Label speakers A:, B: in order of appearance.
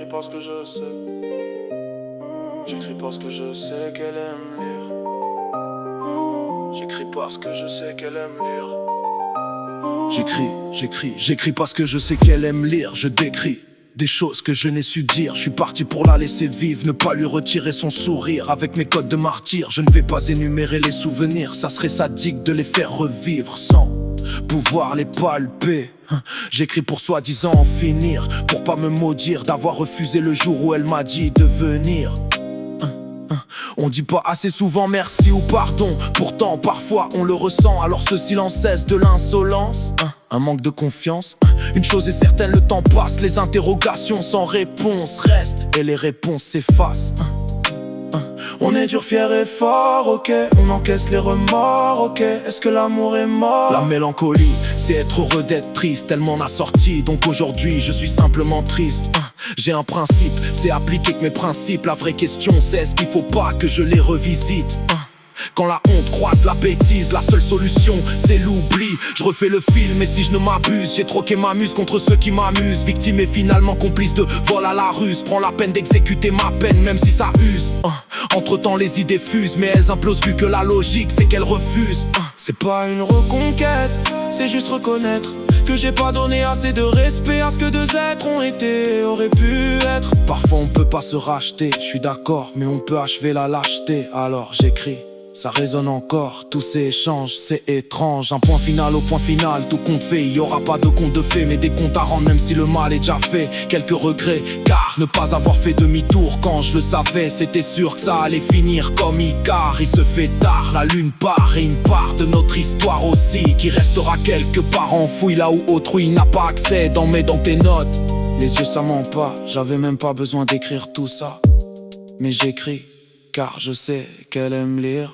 A: J'écris parce que je sais. J'écris parce que je sais qu'elle aime lire. J'écris parce que je sais qu'elle aime lire. J'écris parce que je sais qu'elle aime lire. Je décris des choses que je n'ai su dire. Je suis parti pour la laisser vivre, ne pas lui retirer son sourire. Avec mes codes de martyr, je ne vais pas énumérer les souvenirs. Ça serait sadique de les faire revivre sans pouvoir les palper. J'écris pour soi-disant en finir, pour pas me maudire d'avoir refusé le jour où elle m'a dit de venir. On dit pas assez souvent merci ou pardon. Pourtant parfois on le ressent. Alors ce silence cesse de l'insolence. Un manque de confiance. Une chose est certaine, le temps passe. Les interrogations sans réponse restent et les réponses s'effacent. On est dur, fier et fort, ok. On encaisse les remords, ok. Est-ce que l'amour est mort? La mélancolie, c'est être heureux d'être triste. Elle m'en a sorti, donc aujourd'hui je suis simplement triste. J'ai un principe, c'est appliquer que mes principes. La vraie question c'est est-ce qu'il faut pas que je les revisite? Quand la honte croise la bêtise, la seule solution c'est l'oubli. Je refais le film et si je ne m'abuse, j'ai troqué ma muse contre ceux qui m'amusent. Victime et finalement complice de vol à la ruse. Prends la peine d'exécuter ma peine même si ça use. Entre temps les idées fusent, mais elles implosent vu que la logique c'est qu'elles refusent. C'est pas une reconquête, c'est juste reconnaître que j'ai pas donné assez de respect à ce que deux êtres ont été, auraient pu être. Parfois on peut pas se racheter, je suis d'accord, mais on peut achever la lâcheté. Alors j'écris, ça résonne encore, tous ces échanges, c'est étrange. Un point final au point final, tout compte fait. Y aura pas de compte de fait, mais des comptes à rendre même si le mal est déjà fait. Quelques regrets, car ne pas avoir fait demi-tour quand je le savais, c'était sûr que ça allait finir comme Icare. Il se fait tard, la lune part et une part de notre histoire aussi qui restera quelque part enfouie là où autrui n'a pas accès. Dans tes notes, les yeux ça ment pas, j'avais même pas besoin d'écrire tout ça. Mais j'écris, car je sais qu'elle aime lire.